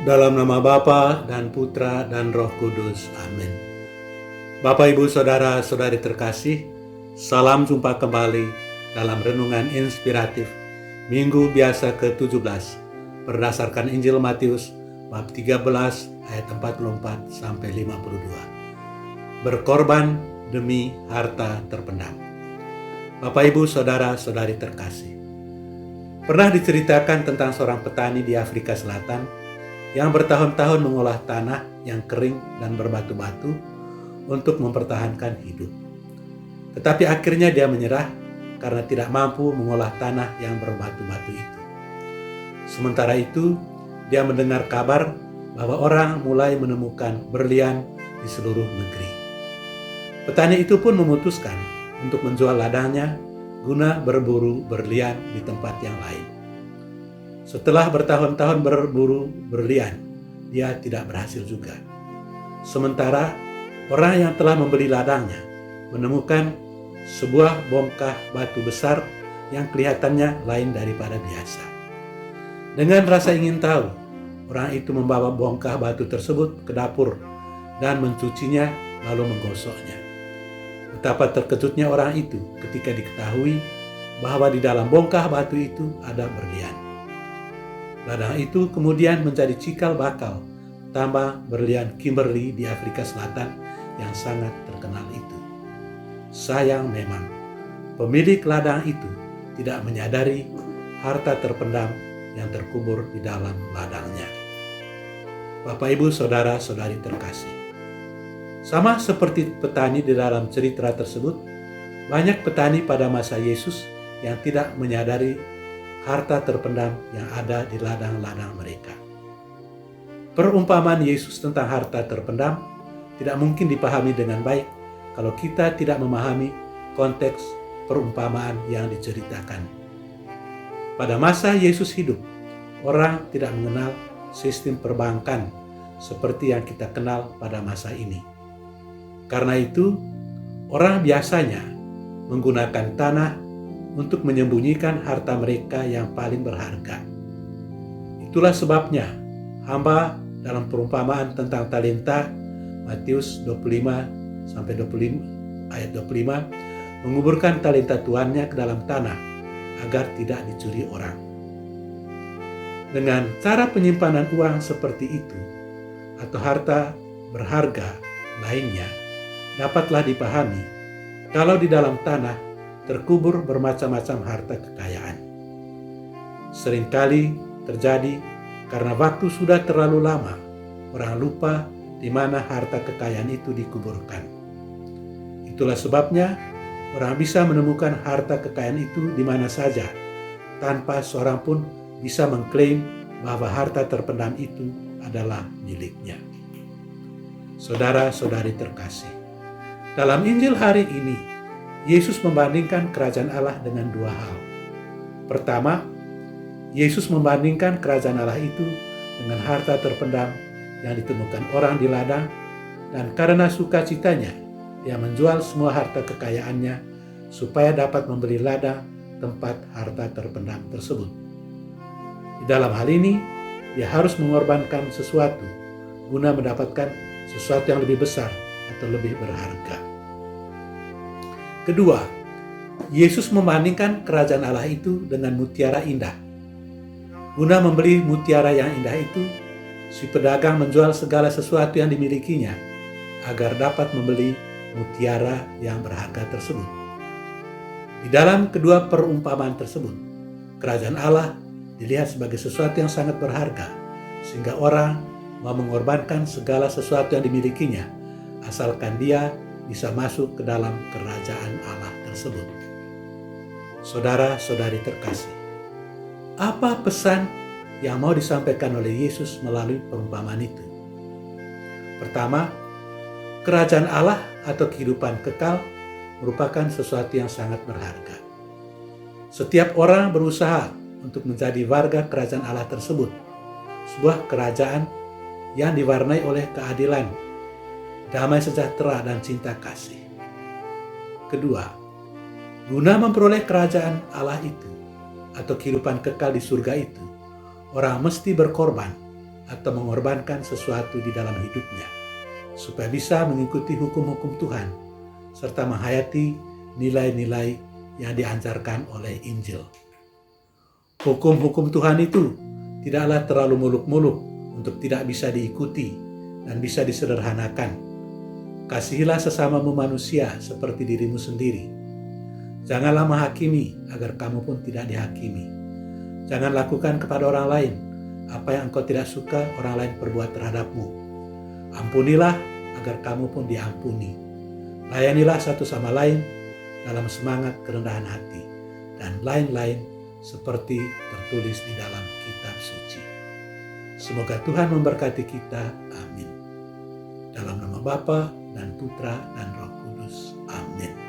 Dalam nama Bapa dan Putra dan Roh Kudus. Amin. Bapak, Ibu, Saudara-saudari terkasih, salam jumpa kembali dalam Renungan Inspiratif Minggu Biasa ke-17 berdasarkan Injil Matius bab 13 ayat 44 sampai 52. Berkorban demi harta terpendam. Bapak, Ibu, Saudara-saudari terkasih, pernah diceritakan tentang seorang petani di Afrika Selatan yang bertahun-tahun mengolah tanah yang kering dan berbatu-batu untuk mempertahankan hidup. Tetapi akhirnya dia menyerah karena tidak mampu mengolah tanah yang berbatu-batu itu. Sementara itu, dia mendengar kabar bahwa orang mulai menemukan berlian di seluruh negeri. Petani itu pun memutuskan untuk menjual ladangnya guna berburu berlian di tempat yang lain. Setelah bertahun-tahun berburu berlian, dia tidak berhasil juga. Sementara orang yang telah membeli ladangnya menemukan sebuah bongkah batu besar yang kelihatannya lain daripada biasa. Dengan rasa ingin tahu, orang itu membawa bongkah batu tersebut ke dapur dan mencucinya lalu menggosoknya. Betapa terkejutnya orang itu ketika diketahui bahwa di dalam bongkah batu itu ada berlian. Ladang itu kemudian menjadi cikal bakal tambang berlian Kimberley di Afrika Selatan yang sangat terkenal itu. Sayang memang, pemilik ladang itu tidak menyadari harta terpendam yang terkubur di dalam ladangnya. Bapak, Ibu, Saudara-saudari terkasih, sama seperti petani di dalam cerita tersebut, banyak petani pada masa Yesus yang tidak menyadari harta terpendam yang ada di ladang-ladang mereka. Perumpamaan Yesus tentang harta terpendam tidak mungkin dipahami dengan baik kalau kita tidak memahami konteks perumpamaan yang diceritakan. Pada masa Yesus hidup, orang tidak mengenal sistem perbankan seperti yang kita kenal pada masa ini. Karena itu, orang biasanya menggunakan tanah untuk menyembunyikan harta mereka yang paling berharga. Itulah sebabnya hamba dalam perumpamaan tentang talenta Matius 25 ayat 25 menguburkan talenta tuannya ke dalam tanah agar tidak dicuri orang. Dengan cara penyimpanan uang seperti itu atau harta berharga lainnya, dapatlah dipahami kalau di dalam tanah terkubur bermacam-macam harta kekayaan. Seringkali terjadi karena waktu sudah terlalu lama, orang lupa di mana harta kekayaan itu dikuburkan. Itulah sebabnya orang bisa menemukan harta kekayaan itu di mana saja, tanpa seorang pun bisa mengklaim bahwa harta terpendam itu adalah miliknya. Saudara-saudari terkasih, dalam Injil hari ini, Yesus membandingkan kerajaan Allah dengan dua hal. Pertama, Yesus membandingkan kerajaan Allah itu dengan harta terpendam yang ditemukan orang di ladang, dan karena sukacitanya, dia menjual semua harta kekayaannya supaya dapat membeli ladang tempat harta terpendam tersebut. Di dalam hal ini, dia harus mengorbankan sesuatu guna mendapatkan sesuatu yang lebih besar atau lebih berharga. Kedua, Yesus membandingkan kerajaan Allah itu dengan mutiara indah. Guna membeli mutiara yang indah itu, si pedagang menjual segala sesuatu yang dimilikinya agar dapat membeli mutiara yang berharga tersebut. Di dalam kedua perumpamaan tersebut, kerajaan Allah dilihat sebagai sesuatu yang sangat berharga, sehingga orang mau mengorbankan segala sesuatu yang dimilikinya, asalkan dia bisa masuk ke dalam kerajaan Allah tersebut. Saudara-saudari terkasih, apa pesan yang mau disampaikan oleh Yesus melalui perumpamaan itu? Pertama, kerajaan Allah atau kehidupan kekal merupakan sesuatu yang sangat berharga. Setiap orang berusaha untuk menjadi warga kerajaan Allah tersebut, sebuah kerajaan yang diwarnai oleh keadilan, damai sejahtera, dan cinta kasih. Kedua, guna memperoleh kerajaan Allah itu atau kehidupan kekal di surga itu, orang mesti berkorban atau mengorbankan sesuatu di dalam hidupnya, supaya bisa mengikuti hukum-hukum Tuhan, serta menghayati nilai-nilai yang diajarkan oleh Injil. Hukum-hukum Tuhan itu tidaklah terlalu muluk-muluk untuk tidak bisa diikuti dan bisa disederhanakan. Kasihilah sesamamu manusia seperti dirimu sendiri. Janganlah menghakimi agar kamu pun tidak dihakimi. Jangan lakukan kepada orang lain apa yang engkau tidak suka orang lain perbuat terhadapmu. Ampunilah agar kamu pun diampuni. Layanilah satu sama lain dalam semangat kerendahan hati, dan lain-lain seperti tertulis di dalam kitab suci. Semoga Tuhan memberkati kita. Amin. Dalam nama Bapa dan Putra dan Roh Kudus. Amin.